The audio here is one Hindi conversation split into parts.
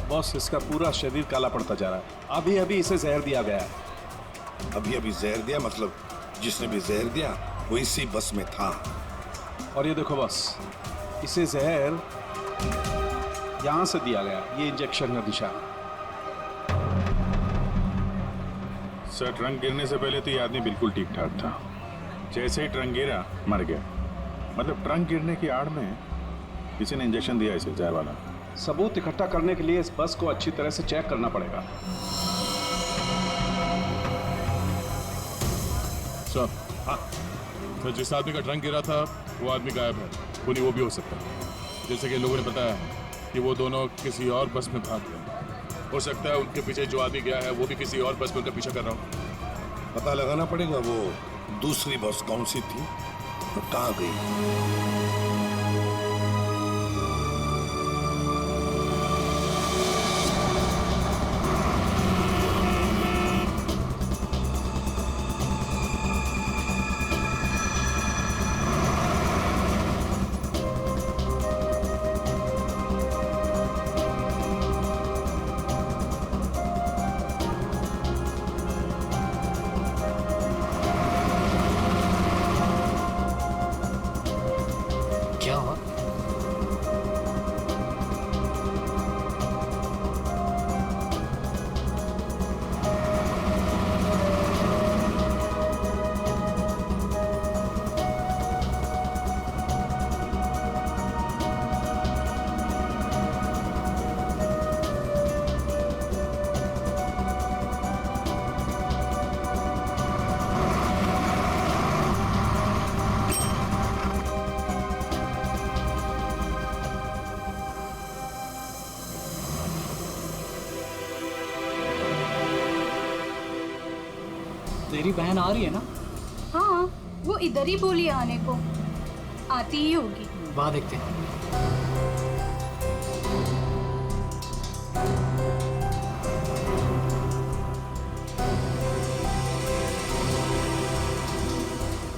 बॉस, इसका पूरा शरीर काला पड़ता जा रहा है। अभी अभी इसे जहर दिया गया है। अभी अभी जहर दिया? मतलब जिसने भी जहर दिया वो इसी बस में था। और ये देखो बॉस, इसे जहर यहां से दिया गया। ये इंजेक्शन का निशान। सर, ट्रंक गिरने से पहले तो ये आदमी बिल्कुल ठीक ठाक था। जैसे ही ट्रंक गिरा मर गया। मतलब ट्रंक गिरने की आड़ में किसी ने इंजेक्शन दिया इसे, जहर वाला। सबूत इकट्ठा करने के लिए इस बस को अच्छी तरह से चेक करना पड़ेगा। सर, हाँ, तो जिस आदमी का ट्रंक गिरा था वो आदमी गायब है। कोई वो भी हो सकता है। जैसे कि लोगों ने बताया कि वो दोनों किसी और बस में भाग गए। हो सकता है उनके पीछे जो आदमी गया है वो भी किसी और बस में उनका पीछा कर रहा हो। पता लगाना पड़ेगा वो दूसरी बस कौन सी थी और कहाँ गई। क्या हुआ? तेरी बहन आ रही है ना? हाँ, वो इधर ही बोली आने को। आती ही होगी। वाह, देखते हैं।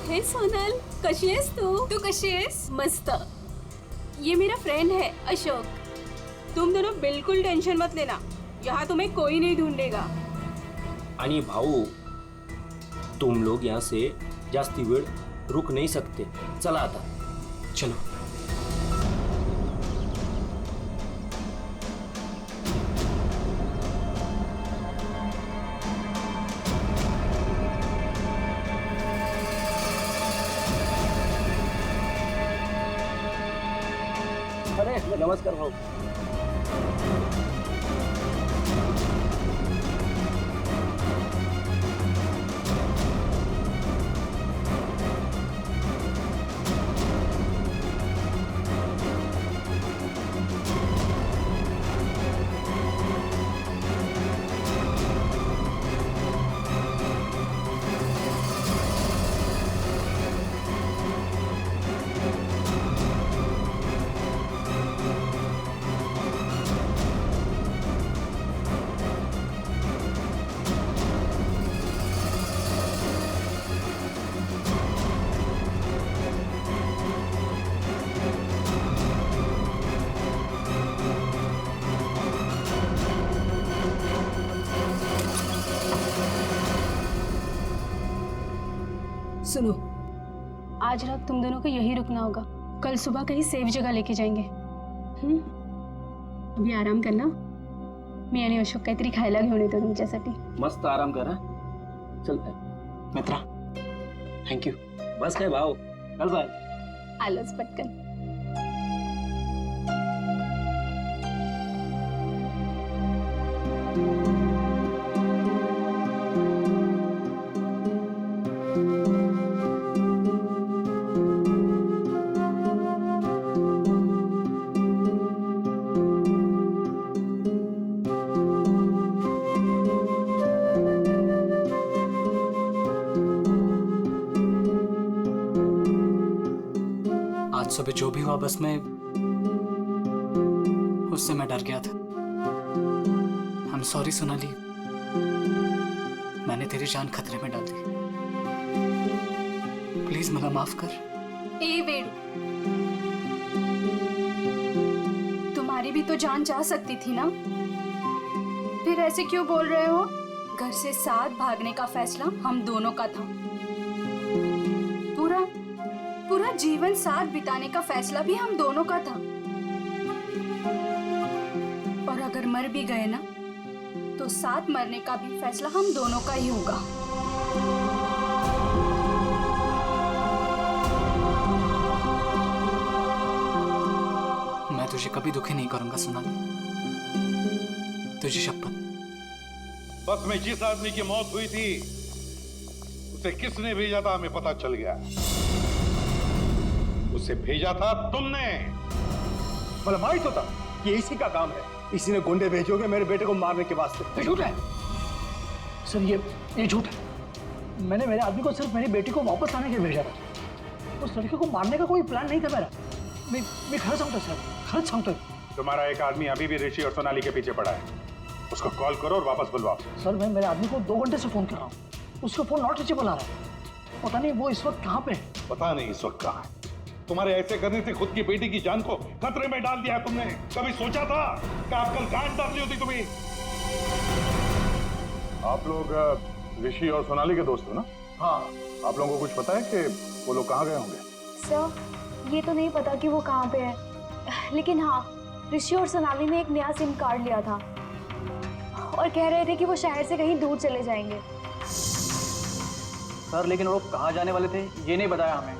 हे सोनल, कशी आहेस तू? तू कशी आहेस? मस्त। ये मेरा फ्रेंड है अशोक। तुम दोनों बिल्कुल टेंशन मत लेना, यहाँ तुम्हें कोई नहीं ढूंढेगा। आणि भाऊ, तुम लोग यहाँ से जास्ती वेळ रुक नहीं सकते। चला आता। चलो। अरे नमस्कार भाऊ। सुनो, आज रात तुम दोनों को यही रुकना होगा। कल सुबह कहीं सेफ जगह लेके जाएंगे। अभी आराम करना। मी आणि अशोक काहीतरी खायला घेऊन येतो तुमच्यासाठी। मस्त आराम करा। चल मित्रा, थँक यू। बस काय भाऊ, चल बाय। आलोच पटकन। आज सुबह जो भी हुआ बस में, उससे मैं डर गया था। I'm sorry सोनाली, मैंने तेरी जान खतरे में डाल दी। प्लीज मला माफ कर। ए वेडू, तुम्हारी भी तो जान जा सकती थी ना। फिर ऐसे क्यों बोल रहे हो? घर से साथ भागने का फैसला हम दोनों का था। पूरा पूरा जीवन साथ बिताने का फैसला भी हम दोनों का था। और अगर मर भी गए ना, तो साथ मरने का भी फैसला हम दोनों का ही होगा। मैं तुझे कभी दुखी नहीं करूंगा सोनाली, तुझे शपथ। बस में जिस आदमी की मौत हुई थी उसे किसने भेजा था हमें पता चल गया। उसे भेजा था तुमने। मतलब मालूम तो था कि इसी का काम है। इसी ने गुंडे भेजोगे मेरे बेटे को मारने के वास्ते। झूठ है सर, ये झूठ है। मैंने मेरे आदमी को सिर्फ मेरी बेटी को वापस लाने के लिए भेजा था। उस लड़के को मारने का कोई प्लान नहीं था मेरा। मैं खर्च सांगतो सर, खर्च सांगतो। तुम्हारा एक आदमी अभी भी ऋषि और सोनाली के पीछे पड़ा है। उसको कॉल करो और वापस बुलवाओ। सर मैं मेरे आदमी को 2 घंटे से फोन कर रहा हूँ, उसका फोन नॉट रीचेबल आ रहा है। पता नहीं वो इस वक्त कहाँ पे है। पता नहीं इस वक्त कहाँ है। तुम्हारे ऐसे करने से खुद की बेटी की जान को खतरे में डाल दिया है तुमने। कभी सोचा था कि आप कल गांठ डालनी होती तुम्हें? आप लोग ऋषि और सोनाली के दोस्त हो ना? हाँ। आप लोगों को कुछ पता है कि वो लोग कहाँ गए होंगे? सर ये तो नहीं पता कि वो कहाँ पे है, लेकिन हाँ ऋषि और सोनाली ने एक नया सिम कार्ड लिया था और कह रहे थे कि वो शहर से कहीं दूर चले जाएंगे। सर लेकिन वो कहाँ जाने वाले थे ये नहीं बताया हमें।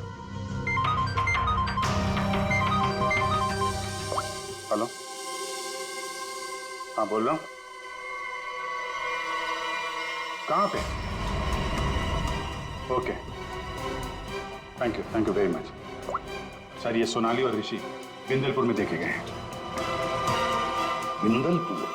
हेलो, हाँ बोल रहा हूँ। कहाँ पे? Okay, thank you very much. Sir ये सोनाली और ऋषि बिंदलपुर में देखे गए हैं। बिंदलपुर?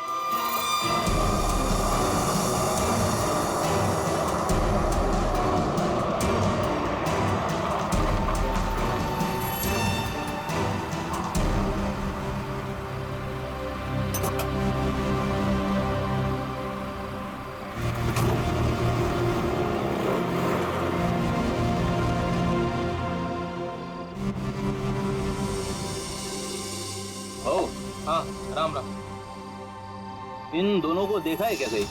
हाँ राम राम। इन दोनों को देखा है क्या कहीं?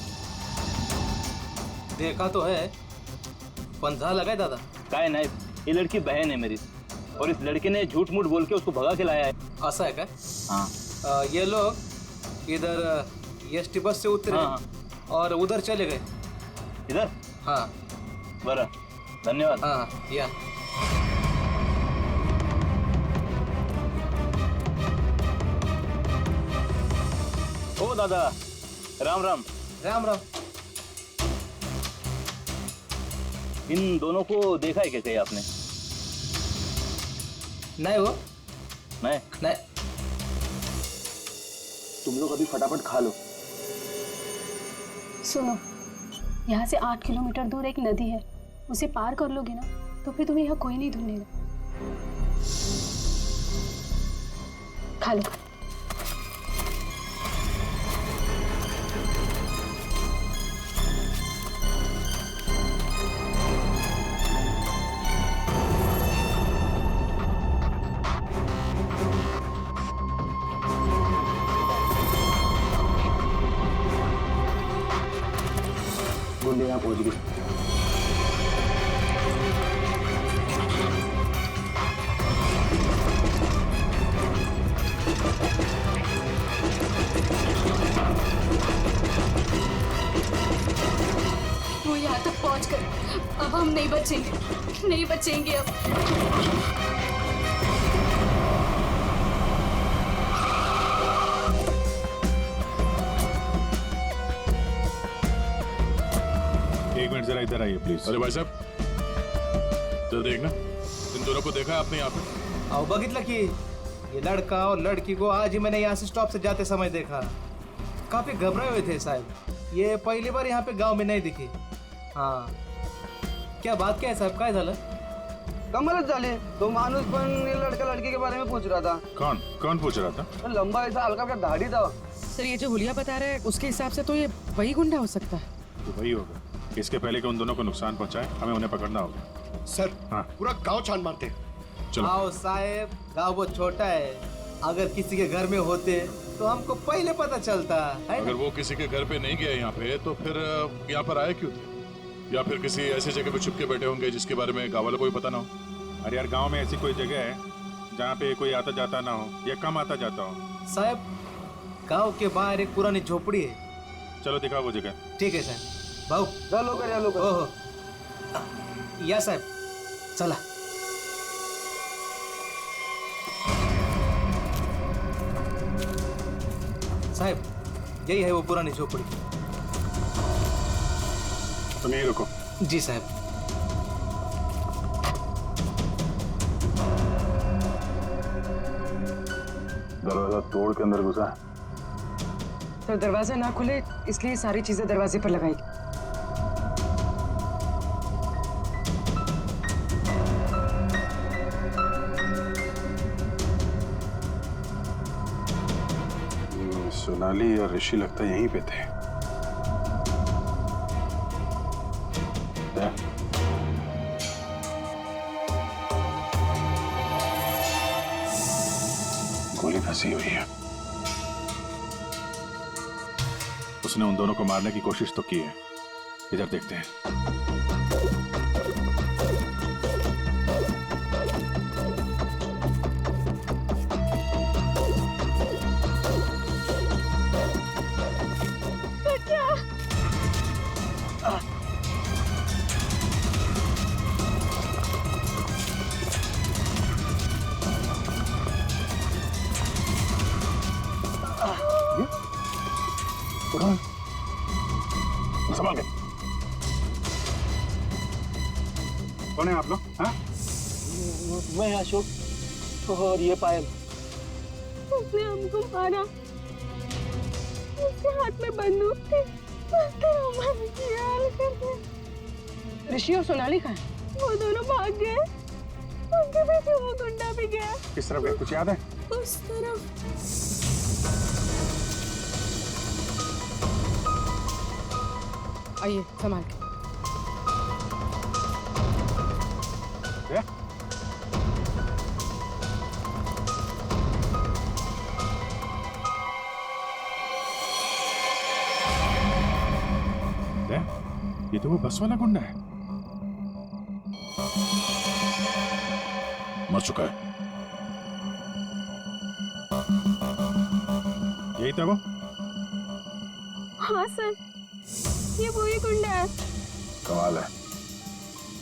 देखा तो है, पंजा लगा है दादा। काय नहीं, ये लड़की बहन है मेरी और इस लड़के ने झूठ मूठ बोल के उसको भगा के लाया है। ऐसा है क्या? हाँ। ये लोग इधर एसटी बस से उतरे और उधर चले गए। इधर? हाँ। बरा, धन्यवाद। हाँ या ओ दादा, राम राम। राम राम। इन दोनों को देखा है क्या कहीं आपने? नहीं वो नहीं। तुम लोग अभी फटाफट खा लो। सुनो, यहाँ से 8 किलोमीटर दूर एक नदी है, उसे पार कर लोगे ना तो फिर तुम्हें यहाँ कोई नहीं ढूंढेगा। खा लो। गुंडे यहाँ पहुंच गए। वो यहाँ तक पहुँच गए, अब हम नहीं बचेंगे अब। एक मिनट जरा इधर आइए प्लीज। अरे भाई साहब, जरा देखना, इन दोनों को देखा है आपने यहाँ पे? आओ बघितलं की ये लड़का और लड़की को आज ही मैंने यहाँ से स्टॉप से जाते समय देखा। काफी घबराए हुए थे साहब। ये पहली बार यहाँ पे गांव में नहीं दिखी। हाँ क्या बात क्या है साहब, काय झालं? कमालच झाली। तो माणूस पण लड़का लड़की के बारे में पूछ रहा था। कौन पूछ रहा था? लंबा ऐसा हल्का का दाढ़ी था। सर ये जो हुलिया बता रहे हैं उसके हिसाब से तो ये वही गुंडा हो सकता है। तो वही होगा। इसके पहले कि उन दोनों को नुकसान पहुंचाए हमें उन्हें पकड़ना होगा। सर हाँ पूरा गांव छान मारते। चलो। आओ साहेब, गाँव बहुत छोटा है, अगर किसी के घर में होते तो हमको पहले पता चलता है अगर ना? वो किसी के घर पे नहीं गया यहाँ पे तो फिर यहाँ पर आए क्यों थे? या फिर किसी ऐसी जगह पे छुप के बैठे होंगे जिसके बारे में गाँव वालों को भी पता ना हो। अरे यार गांव में ऐसी कोई जगह है जहाँ पे कोई आता जाता ना हो या कम आता जाता हो? साहब गांव के बाहर एक पुरानी झोपड़ी है। चलो दिखाओ वो जगह। ठीक है साहब। भाऊ चलो कर ओहो या साहब चला। साहब यही है वो पुरानी झोपड़ी। तुम यहीं रुको। जी साहब। दरवाजा तोड़ के अंदर घुसा। तो दरवाजा ना खुले इसलिए सारी चीजें दरवाजे पर लगाई। सोनाली और ऋषि लगता यहीं पे थे। गोली फंसी हुई है। उसने उन दोनों को मारने की कोशिश तो की है। इधर देखते हैं। संभाल के। कौन है आप लोग? हाँ? मैं अशोक और ये पायल। उसने हमको मारा। उसके हाथ में बंदूक थी। ऋषि और सोनाली कहाँ है? वो दोनों भाग गए। उनके पीछे वो गुंडा भी गया। किस तरफ गए कुछ याद है? उस तरफ। आइए संभाल के। ये तो वो बस वाला गुंडा है। मर चुका है। यही था वो? हाँ सर, ये वही गुंडा है। कमाल है।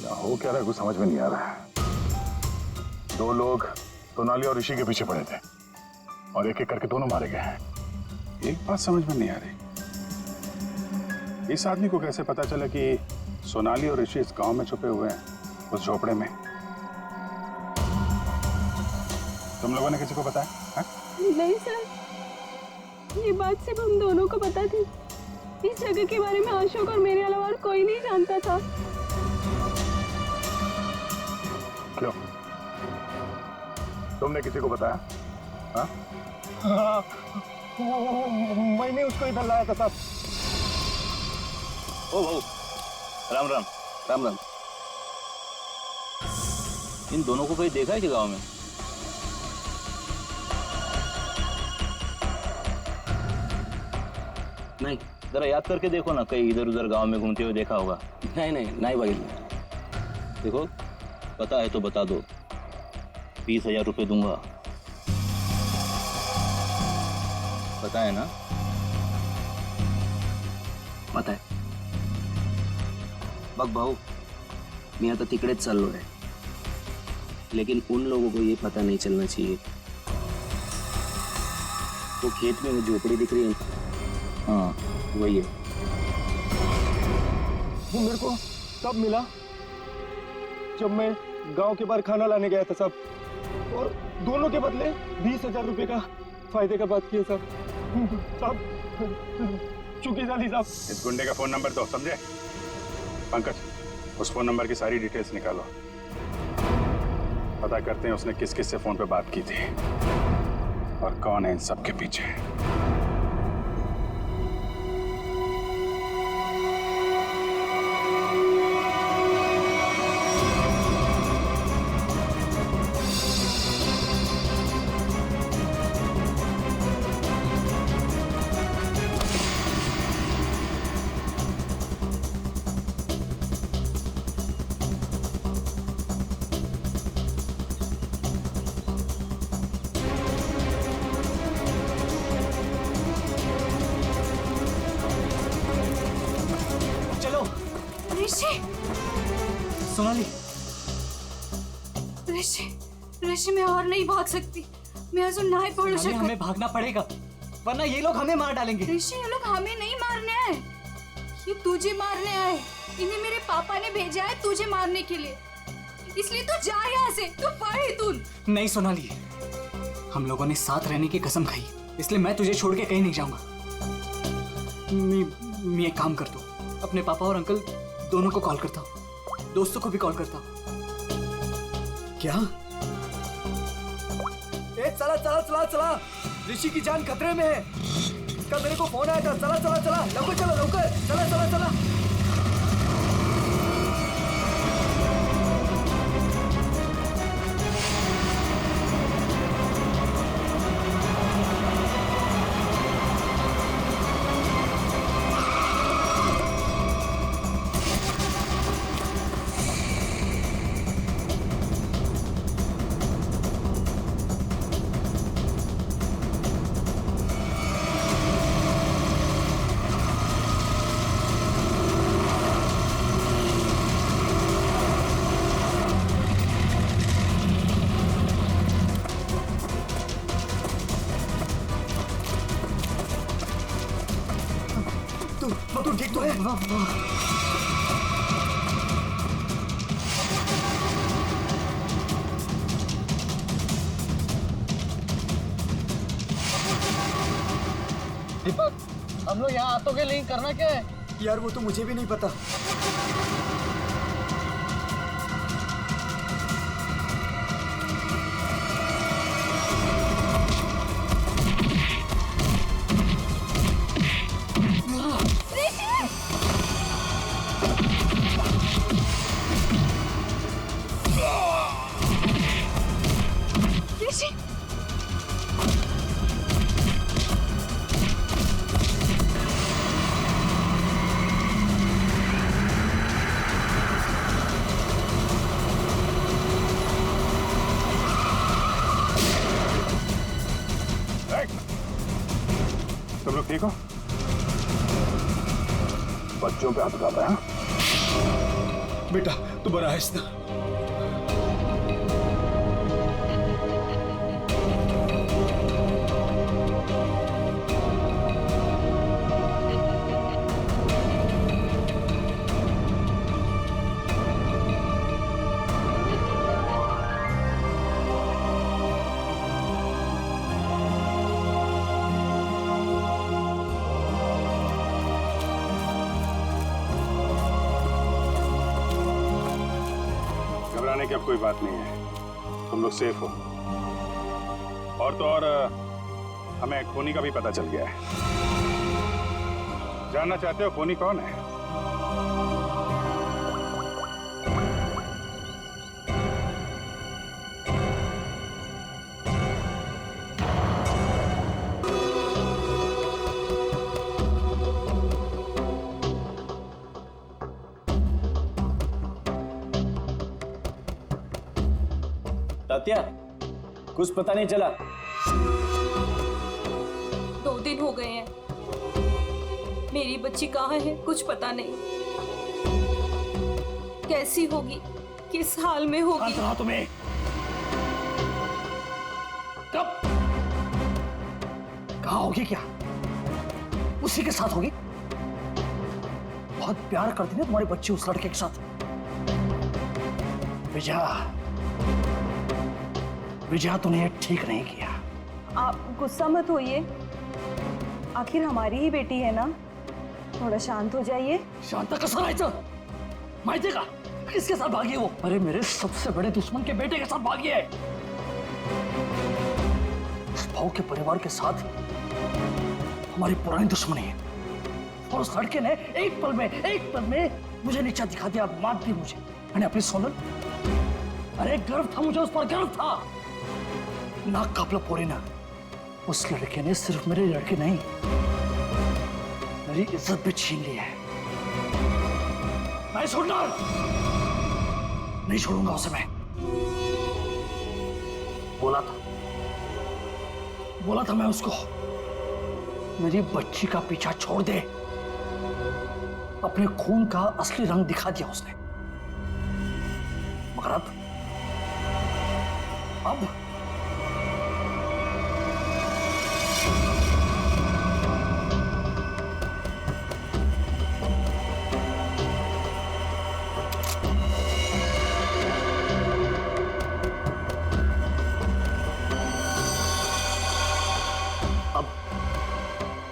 या हो क्या रहा है कुछ समझ में नहीं आ रहा है। दो लोग सोनाली और ऋषि के पीछे पड़े थे और एक एक करके दोनों मारे गए हैं। एक बात समझ में नहीं आ रही, इस आदमी को कैसे पता चला कि सोनाली और ऋषि इस गांव में छुपे हुए हैं, उस झोपड़े में? तुम लोगों ने किसी को बताया? हाँ? नहीं सर, ये बात सिर्फ हम दोनों को पता थी। इस जगह के बारे में अशोक और मेरे अलावा और कोई नहीं जानता था। क्यों? तुमने किसी को बताया? हाँ? हाँ, मैंने उसको इधर लाया था साहब। ओ भाऊ, राम राम। राम राम। इन दोनों को कहीं देखा है कि गांव में? नहीं। जरा याद करके देखो ना, कहीं इधर उधर गांव में घूमते हुए देखा होगा। नहीं भाई। देखो, पता है तो बता दो, 20,000 रुपये दूंगा। पता है ना? पता है। बघ भाऊ, मी आता तिकडेच चाललो आहे, लेकिन उन लोगों को ये पता नहीं चलना चाहिए। वो खेत में वो झोपड़ी दिख रही है, हाँ वही है। वो मेरे को तब मिला जब मैं गांव के बाहर खाना लाने गया था साहब, और दोनों के बदले 20,000 रुपए का फायदे का बात किया साहब। चुकी जाली साहब। इस गुंडे का फोन नंबर दो, समझे? पंकज, उस फोन नंबर की सारी डिटेल्स निकालो। पता करते हैं उसने किस किस से फोन पे बात की थी और कौन है इन सब के पीछे। ऋषि सोनाली, ऋषि ऋषि मैं और नहीं भाग सकती, मैं अजून नाही पळू सोनाली, शकत. हमें भागना पड़ेगा वरना ये लोग हमें मार डालेंगे. ऋषि ये लोग हमें नहीं मारने आए, ये तुझे मारने आए. इन्हें मेरे पापा ने भेजा है तुझे मारने के लिए, इसलिए तू जा यहाँ से, तू पढ़ इथून. नहीं सोनाली, हम लोगों ने साथ रहने की कसम खाई, इसलिए मैं तुझे छोड़ के कहीं नहीं जाऊंगा. मैं एक काम करता हूँ, अपने पापा और अंकल दोनों को कॉल करता हूँ, दोस्तों को भी कॉल करता हूँ. क्या? ए, चला चला चला चला, ऋषि की जान खतरे में है. इसका मेरे को फोन आया था. चला चला चला, लवकर चला, लवकर चला चला चला. तू ठीक तो है? दीपक, हम लोग यहाँ आतों के लिए करना क्या है? यार वो तो मुझे भी नहीं पता. तुम लोग ठीक हो? बच्चों पे हाथ उठाता है? बेटा तू बड़ा है ना? घबराने की अब कोई बात नहीं है, तुम लोग सेफ हो. और तो और हमें खूनी का भी पता चल गया है. जानना चाहते हो खूनी कौन है? तात्या, कुछ पता नहीं चला. 2 दिन हो गए हैं, मेरी बच्ची कहाँ है कुछ पता नहीं. कैसी होगी, किस हाल में होगी? कहाँ तुम्हें? कब? कहाँ होगी? क्या उसी के साथ होगी? बहुत प्यार करती ना तुम्हारी बच्ची उस लड़के के साथ. विजया तूने ये ठीक नहीं किया. आप गुस्सा मत होइए, आखिर हमारी ही बेटी है ना, थोड़ा शांत हो जाइए. शांत कसं राहायचं? माहितीये का किसके साथ भागी है वो? अरे मेरे सबसे बड़े दुश्मन के बेटे के साथ भागी है. उस भाव के परिवार के साथ हमारी पुरानी दुश्मनी है, और उस लड़के ने एक पल में मुझे नीचा दिखा दिया, मार दी मुझे. मैंने अपनी सोनल, अरे गर्व था मुझे, उस पर गर्व था. नाक कापला पोरी ना. उस लड़के ने सिर्फ मेरे लड़के नहीं, मेरी इज्जत भी छीन ली है. मैं छोड़ना नहीं छोड़ूंगा उसे. मैं बोला था मैं उसको, मेरी बच्ची का पीछा छोड़ दे. अपने खून का असली रंग दिखा दिया उसने। मगर अब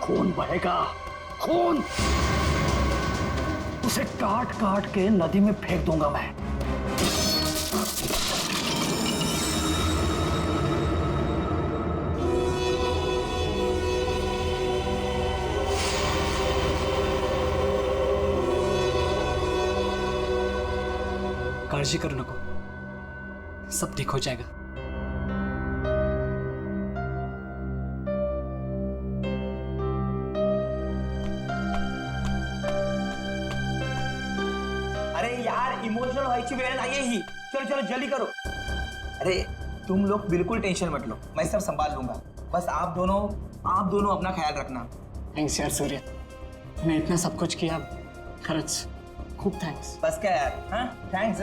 खून बहेगा, खून। उसे काट काट के नदी में फेंक दूंगा मैं। काळजी करू नको, सब ठीक हो जाएगा। अरे यार, इमोशनल व्हायची वेळ नाहीये ही। चलो चलो जल्दी करो। अरे तुम लोग बिल्कुल टेंशन मत लो, मैं सब संभाल लूंगा। बस आप दोनों अपना ख्याल रखना। थैंक्स यार सूर्य, मैं इतना सब कुछ किया, खरंच खूब थैंक्स। बस क्या यार, हाँ थैंक्स।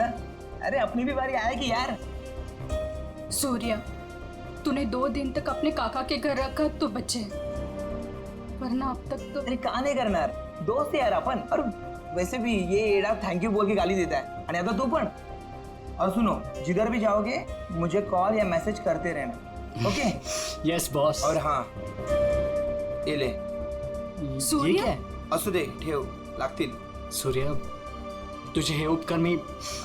अरे अपनी भी बारी आएगी यार। सूर्या, तूने 2 दिन तक अपने काका के घर रखा तो बचे, वरना अब तक तो। अरे का नाही करणार, दोस्त यार अपन। और वैसे भी ये एडा थैंक यू बोल के गाली देता है। आणि आता तू पण। और सुनो, जिधर भी जाओगे मुझे कॉल या मैसेज करते रहना, ओके? Yes boss. और हाँ, ये ले। सूर्या, असू दे, ठेव, लागतील। सूर्य, तुझे हे उपकार मी।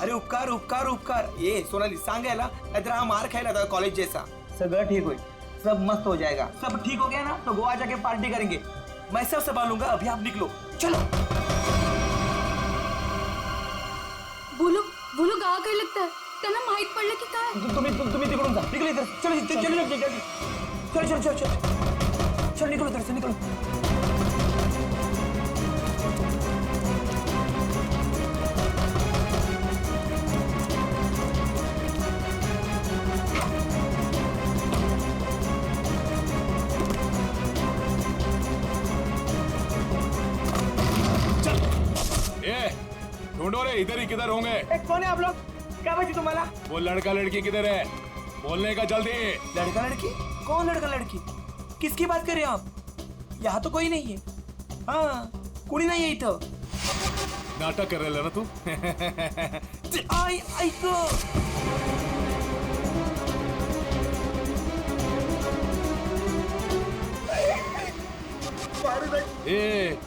अरे उपकार उपकार उपकार, ये सोनाली सांगायला, नाहीतर हा मार खायला था कॉलेज जैसा। सगळं ठीक होईल, सब मस्त हो जाएगा। सब ठीक हो गया ना तो गोवा जाके पार्टी करेंगे। मैं सब संभालूंगा, अभी आप निकलो, चलो। बोलो गावाकडे लगता है, त्यांना माहित पडलं की काय? तुम्ही तिकडून जा, निकलो इधर। चलो चलो चलो चलो चलो चलो निकलो इधर से, निकलो। ढूंढो रे, इधर ही किधर होंगे। कौन है आप लोग? क्या बची तुम्हारा? वो लड़का लड़की किधर है, बोलने का जल्दी। लड़का लड़की? कौन लड़का लड़की? किसकी बात कर रहे हो आप? यहाँ तो कोई नहीं है। हाँ, कुड़ी नहीं है इथं। नाटक कर रहे ना तू? आई आई तो। ए,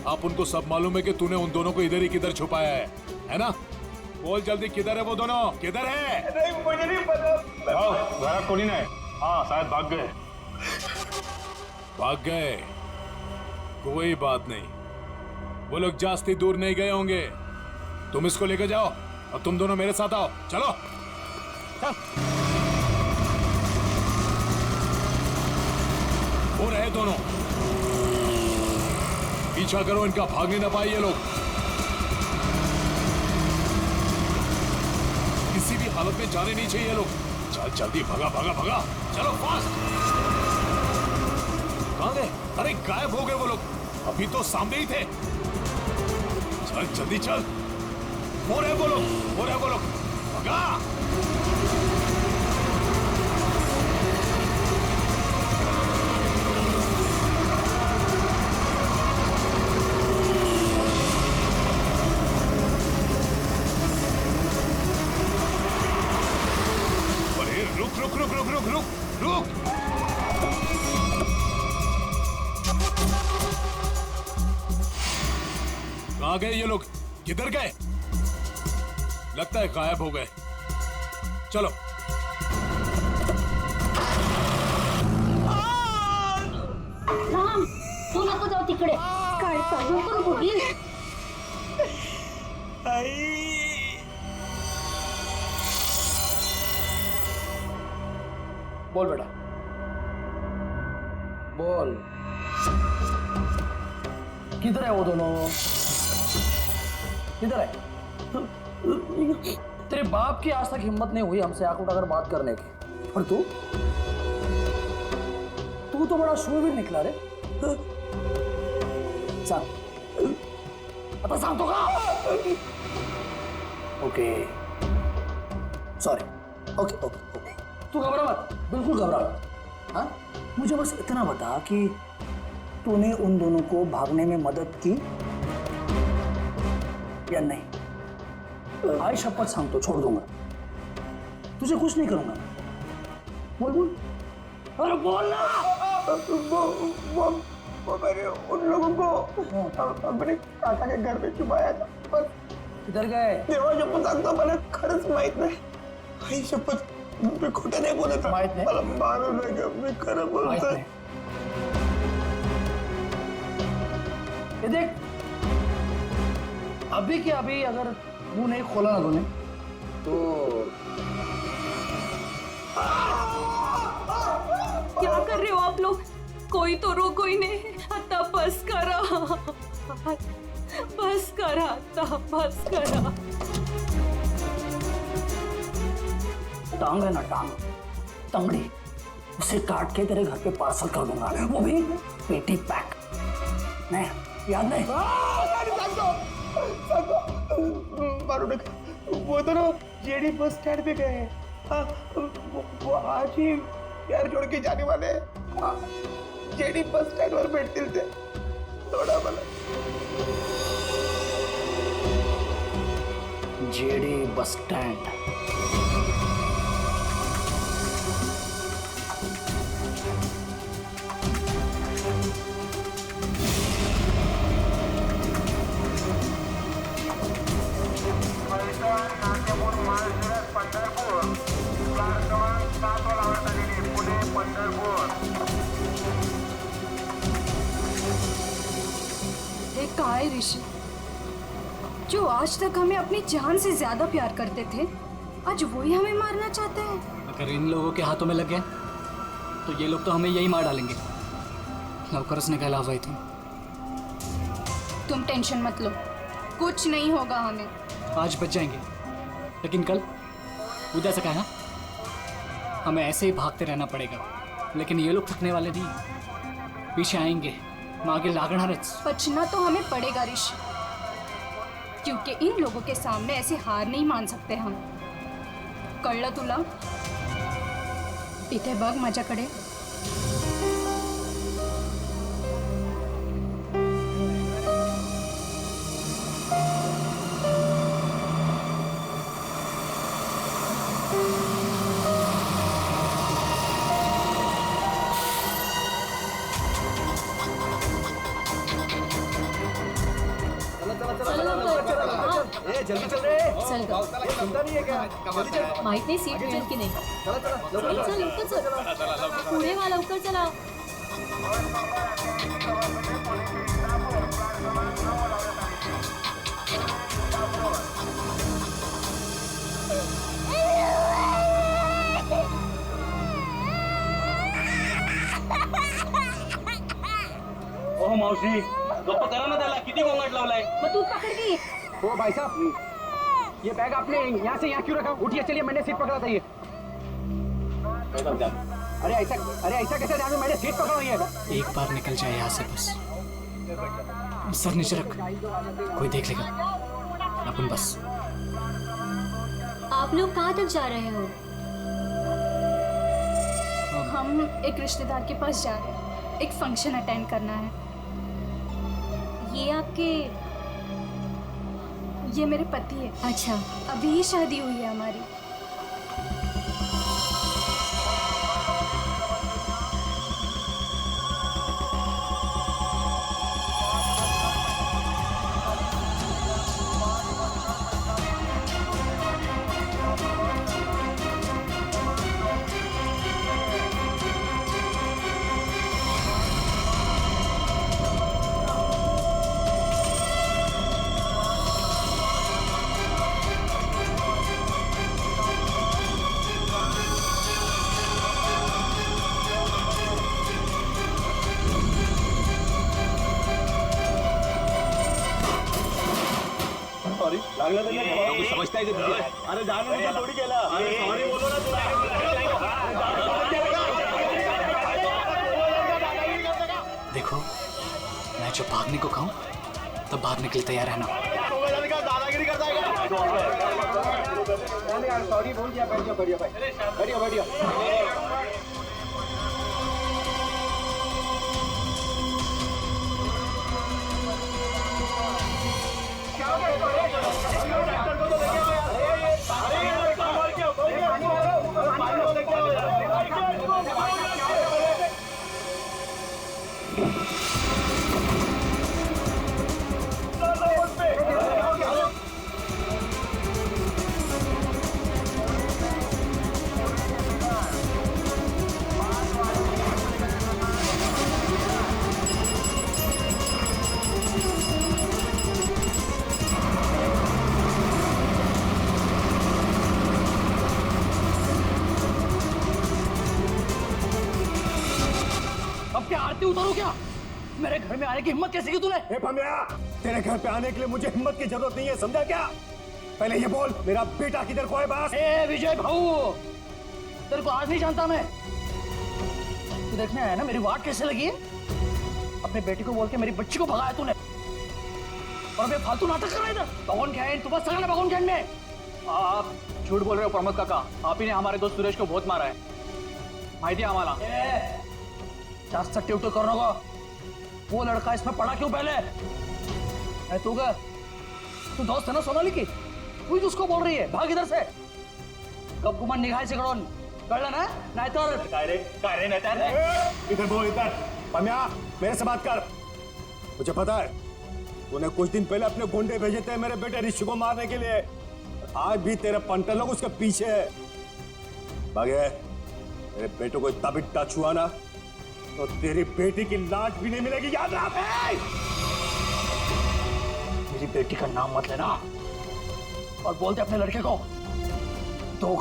आप उनको सब मालूम है कि तूने उन दोनों को इधर ही किधर छुपाया है ना? बोल जल्दी, किधर है वो दोनों, किधर है? नहीं, मुझे नहीं पता। घरात कोणी नाही। हाँ शायद भाग गए। भाग गए? कोई बात नहीं, वो लोग जास्ती दूर नहीं गए होंगे। तुम इसको लेकर जाओ और तुम दोनों मेरे साथ आओ, चलो। चल। वो रहे दोनों, पीछा करो इनका, भागने न पाए ये लोग। किसी भी हालत में जाने नहीं चाहिए ये लोग। चल जल्दी, भगा भगा भगा, चलो फास्ट। कहां गए? अरे गायब हो गए वो लोग, अभी तो सामने ही थे। चल जल्दी चल, वो रहे वो लोग, भगा। रुक। कहां गए ये लोग, किधर गए? लगता है गायब हो गए। चलो। राम, तू नको जाऊ तिकडे। काय नको बोली। बोल बेटा, बोल, किधर है वो दोनों? किधर है? तेरे बाप की आज तक हिम्मत नहीं हुई हमसे आंख उठाकर बात करने की, और तू तो बड़ा शूरवीर निकला रे। चल आता सांगतो का? Okay sorry, okay okay okay, तू घबरा मत, बिल्कुल घबरा मत। हाँ, मुझे बस इतना बता कि तूने उन दोनों को भागने में मदद की या नहीं? आई शपथ सांगतो, छोड़ दूंगा, तुझे कुछ नहीं करूंगा। बोल बोल, अरे बोल ना। वो मैंने उन लोगों को अपने काका के घर में छुपाया था, पर किधर गए? देवा शपथ सांगतो, मला खरंच माहित नाही। आई शपथ, मी खोटं नाही बोलत, माहित नाही? मला मारू नका, मी खरं बोलतोय। ये देख, अभी के अभी अगर मुंह नहीं खोला ना तूने तो क्या कर रहे हो आप लोग? कोई तो रोको ही नहीं। आता बस करा, बस करा, आता बस करा। टांग है ना, टांग, तंगड़ी, उसे काट के तेरे घर पे पार्सल कर दूंगा, वो भी पेटी पैक। नहीं, याद नहीं? मारू नका, वो तो ना जेडी बस स्टैंड पे गए हैं। हाँ, वो आज ही यार छोड़ के जाने वाले हैं। हाँ, जेडी बस स्टँड वर भेटतील ते, थोडा मला। जेडी बस स्टैंड, काय ऋषि, जो आज तक हमें अपनी जान से ज्यादा प्यार करते थे, आज वही हमें मारना चाहते हैं। अगर इन लोगों के हाथों में लग गए तो ये लोग तो हमें यही मार डालेंगे। लवकरच निकाला हुआ तुम। तुम टेंशन मत लो, कुछ नहीं होगा हमें। आज बच जाएंगे, लेकिन कल उधर से कहा हमें ऐसे ही भागते रहना पड़ेगा। लेकिन ये लोग थकने वाले नहीं, पीछे आएंगे, मागे लागणारच। बचना तो हमें पड़ेगा ऋषि, क्योंकि इन लोगों के सामने ऐसे हार नहीं मान सकते हम। कळलं तुला? इथे बघ माझ्याकडे। जल्दी चल रे। चल ग, चिंता नहीं है क्या? जल्दी चल। माहित नाही सीट मिळेल की नाही। चला चला, लवकर चल लवकर चल, पुढे वा, लवकर चला। ओह मावशी, गप्प करा ना त्याला, किती गोंगाट लावलाय। मग तू पकड़ की। ओ भाई साहब, ये बैग आपने यहाँ से यहाँ क्यों रखा? उठिए, चलिए, मैंने सीट पकड़ा था ये। अरे ऐसा कैसे ध्यान में? मैंने सीट पकड़ा हुई है। एक बार निकल जाए यहाँ से बस। सर नीचे रख, कोई देख लेगा। अपन बस। आप लोग कहाँ तक जा रहे हो? हम एक रिश्तेदार के पास जा रहे हैं, एक फंक्शन अटेंड करना है। ये मेरे पति है। अच्छा, अभी ही शादी हुई है हमारी। लागलं तर नाही, समजताय का तुझे? अरे जा ना, तुझ्या थोडी केला। अरे सॉरी बोलो ना तुला। देखो, मैं जो भागने को कहूँ तब बाहर निकले तैयार रहना। दादागिरी करता है। सॉरी बोल दिया, बैठ जाओ, बढ़िया भाई, बढ़िया बढ़िया। अब क्या आरती उतारो क्या? मेरे घर में आने की हिम्मत कैसे की तूने? ए भमिया, तेरे घर पे आने के लिए मुझे हिम्मत की जरूरत नहीं है, समझा क्या? पहले ये बोल, मेरा बेटा किधर को है बस? ए विजय भाऊ, तेरे को आज नहीं जानता मैं। तू देखने आया ना मेरी वाट कैसे लगी है? अपने बेटी को बोल के मेरी बच्ची को भगाया तूने, और मैं फालतू नाटक कर रहा है इधर। भगवान क्या है तू, बस सगळं भगवान क्या में? आप झूठ बोल रहे हो प्रमोद काका, आप ही ने हमारे दोस्त सुरेश को बहुत मारा है, माहिती है आम्हाला। जास्त टिवटो कर नको। वो लड़का इसमें पड़ा क्यों पहले? तू का तू दोस्त है ना सोनाली की, तू ही उसको बोल रही है भाग इधर से। कब गुमान निघायचे कडून, कळलं ना? नाहीतर काय रे इधर बोल, इधर। भमिया, मेरे से बात कर। मुझे पता है तूने कुछ दिन पहले अपने गुंडे भेजे थे मेरे बेटे ऋषि को मारने के लिए। आज भी तेरे पंटर लोग उसके पीछे है। भागे, मेरे बेटे को इतना भी टच हुआ ना तो तेरी बेटी की लाश भी नहीं मिलेगी, याद रख। मेरी बेटी का नाम मत लेना, और बोलते अपने लड़के को 2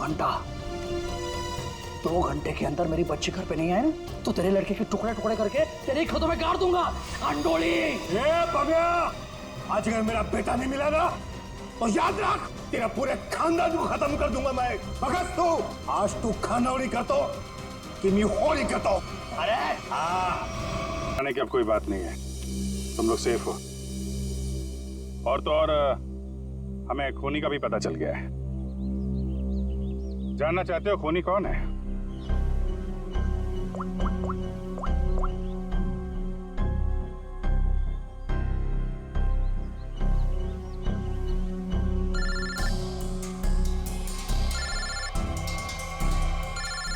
घंटे के अंदर मेरी बच्ची घर पे नहीं आए ना तो तेरे लड़के के टुकड़े टुकड़े करके तेरे खेतों में गाड़ दूंगा। अंडोली आज अगर मेरा बेटा नहीं मिला ना तो याद रख तेरा पूरे खानदान को खत्म कर दूंगा मैं। मगर तू आज तू खानौड़ी करतो कि मैं होली करता हूं। अरे आने की अब कोई बात नहीं है, तुम लोग सेफ हो। और तो और हमें खूनी का भी पता चल गया है। जानना चाहते हो खूनी कौन है?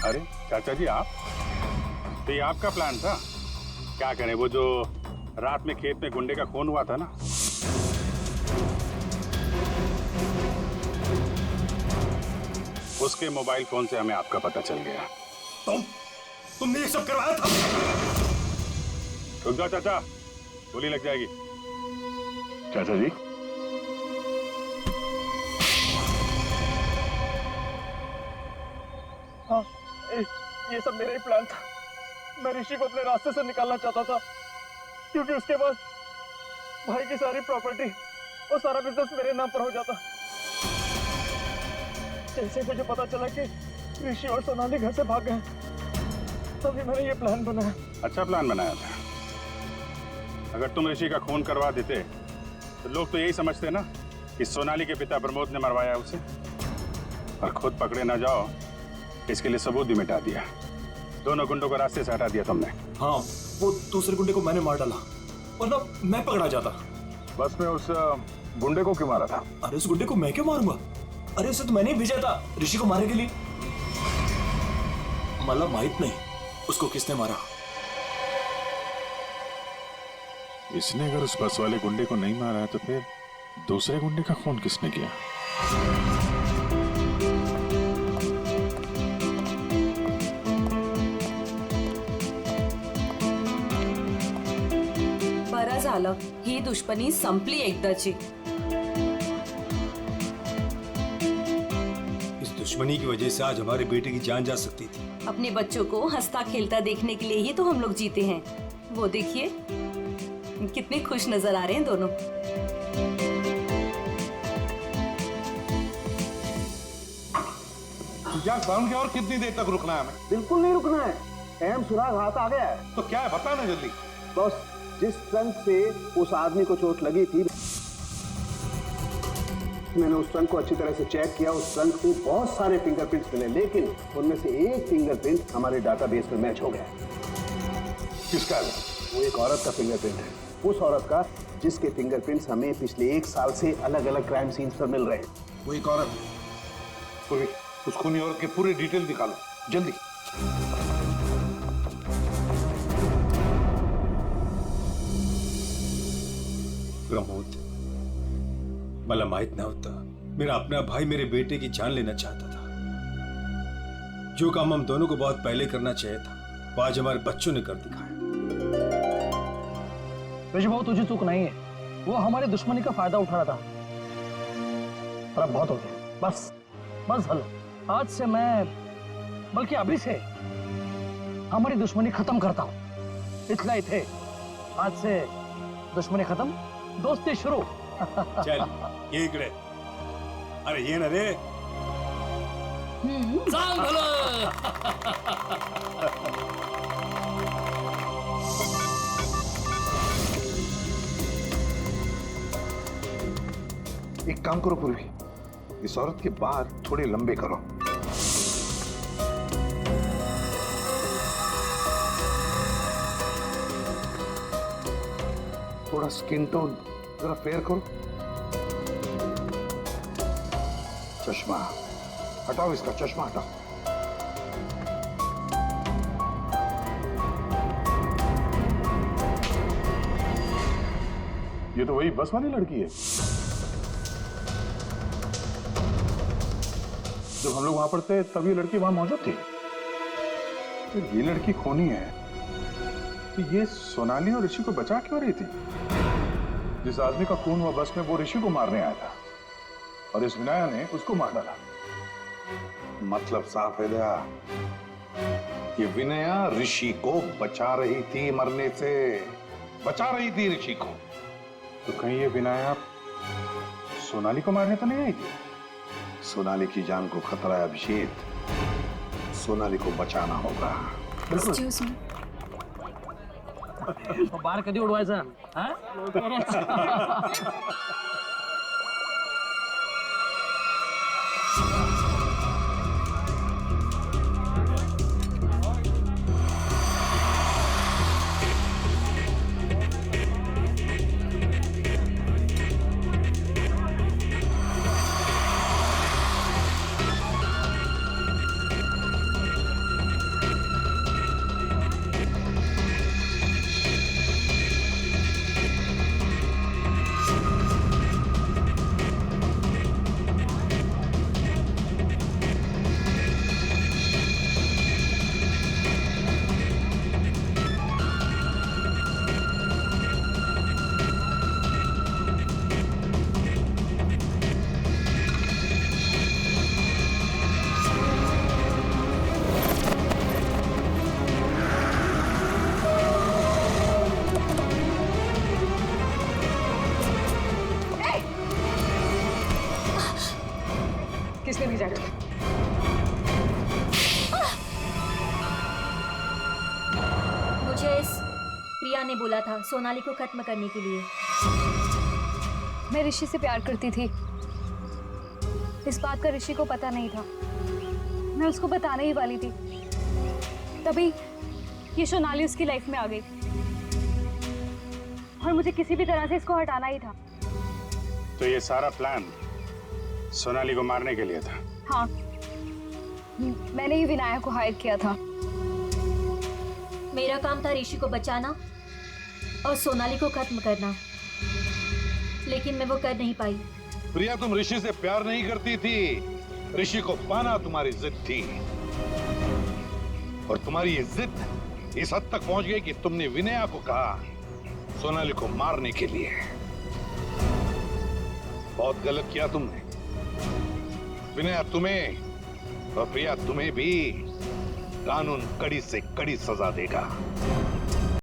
अरे चाचा जी, आप तो ये आपका प्लान था? क्या करें, वो जो रात में खेत में गुंडे का खून हुआ था ना, उसके मोबाइल फोन से हमें आपका पता चल गया। तुमने ये सब करवाया था? रुक जाओ चाचा, गोली लग जाएगी। चाचा जी, हाँ, ये सब मेरा ही प्लान था। मैं ऋषि को अपने रास्ते से निकालना चाहता था क्योंकि उसके बाद भाई की सारी प्रॉपर्टी और सारा बिजनेस मेरे नाम पर हो जाता। जैसे मुझे पता चला कि ऋषि और सोनाली घर से भाग गए तभी मैंने ये प्लान बनाया। अच्छा प्लान बनाया था। अगर तुम ऋषि का खून करवा देते तो लोग तो यही समझते ना कि सोनाली के पिता प्रमोद ने मरवाया उसे, और खुद पकड़े ना जाओ इसके लिए सबूत भी मिटा दिया। दोनों गुंडों को रास्ते से हटा दिया तुमने। हाँ, वो दूसरे गुंडे को मैंने मार डाला, वरना मैं पकड़ा जाता। बस में उस गुंडे को क्यों मारा था? अरे उस गुंडे को मैं क्यों मारूंगा? अरे उसे तो मैंने ही भेजा था ऋषि को मारने के लिए। मला माहित नहीं उसको किसने मारा। इसने अगर उस बस वाले गुंडे को नहीं मारा है तो फिर दूसरे गुंडे का खून किसने किया? बरं झालं, ही दुश्मनी संपली एकदाची। इस दुश्मनी की वजह से आज हमारे बेटे की जान जा सकती थी। अपने बच्चों को हंसता खेलता देखने के लिए ही तो हम लोग जीते हैं। वो देखिए कितने खुश नजर आ रहे हैं दोनों। यार साउंड की और कितनी देर तक रुकना है हमें? बिल्कुल नहीं रुकना है। अहम सुराग हाथ आ गया है। तो क्या है, बता ना जल्दी। बॉस, जिस ट्रंक से उस आदमी को चोट लगी थी, मैंने उस ट्रंक को अच्छी तरह से चेक किया। उस ट्रंक में बहुत सारे फिंगरप्रिंट्स मिले, लेकिन उनमें से एक फिंगरप्रिंट हमारे डाटाबेस में मैच हो गया। किसका? वो एक औरत का फिंगरप्रिंट है, उस औरत का जिसके फिंगरप्रिंट्स हमें पिछले 1 साल से अलग अलग क्राइम सीन्स पर मिल रहे हैं। वो एक औरत। पूरी उस खूनी औरत के पूरी डिटेल निकालो जल्दी। प्रमोद, मला माहित नव्हतं मेरा अपना भाई मेरे बेटे की जान लेना चाहता था। जो काम हम दोनों को बहुत पहले करना चाहिए था, वो आज हमारे बच्चों ने कर दिखाया। ऋषि भाऊ, तुझे चूक नहीं है, वो हमारी दुश्मनी का फायदा उठा रहा था। पर अब बहुत हो गया, बस बस हलो। आज से मैं, बल्कि अभी से हमारी दुश्मनी खत्म करता हूँ। इतना ही थे, आज से दुश्मनी खत्म, दोस्ती शुरू। चल ये इकडे, अरे ये ना रे। सांग भलं। एक काम करो पूर्वी, इस औरत के बाल थोड़े लंबे करो। थोड़ा स्किन टोन जरा फेयर करो। चश्मा हटाओ, इसका चश्मा हटाओ। ये तो वही बस वाली लड़की है। जब हम लोग वहां पर थे तब ये लड़की वहां मौजूद थी। तो ये लड़की खूनी है, तो ये सोनाली और ऋषि को बचा क्यों रही थी? जिस आदमी का खून हुआ बस में, वो ऋषि को मारने आया था और इस विनाया ने उसको मार डाला। मतलब साफ है दया, ये विनया ऋषि को बचा रही थी मरने से, बचा रही थी ऋषि को। तो कहीं ये विनाया सोनाली को मारने तो नहीं आई थी? सोनाली की जान को खतरा है अभिषेक, सोनाली को बचाना होगा। एक्सक्यूज मी, बार कधी उडवायचा? किसने भेजा? मुझे प्रिया ने बोला था सोनाली को खत्म करने के लिए। मैं ऋषि से प्यार करती थी, इस बात का ऋषि को पता नहीं था। मैं उसको बताने ही वाली थी, तभी ये सोनाली उसकी लाइफ में आ गई और मुझे किसी भी तरह से इसको हटाना ही था। तो ये सारा प्लान सोनाली को मारने के लिए था? हाँ, मैंने ही विनायक को हायर किया था। मेरा काम था ऋषि को बचाना और सोनाली को खत्म करना, लेकिन मैं वो कर नहीं पाई। प्रिया, तुम ऋषि से प्यार नहीं करती थी, ऋषि को पाना तुम्हारी जिद थी। और तुम्हारी ये जिद इस हद तक पहुंच गई कि तुमने विनया को कहा सोनाली को मारने के लिए। बहुत गलत किया तुमने। विनया तुम्हें और प्रिया तुम्हें भी कानून कड़ी से कड़ी सजा देगा।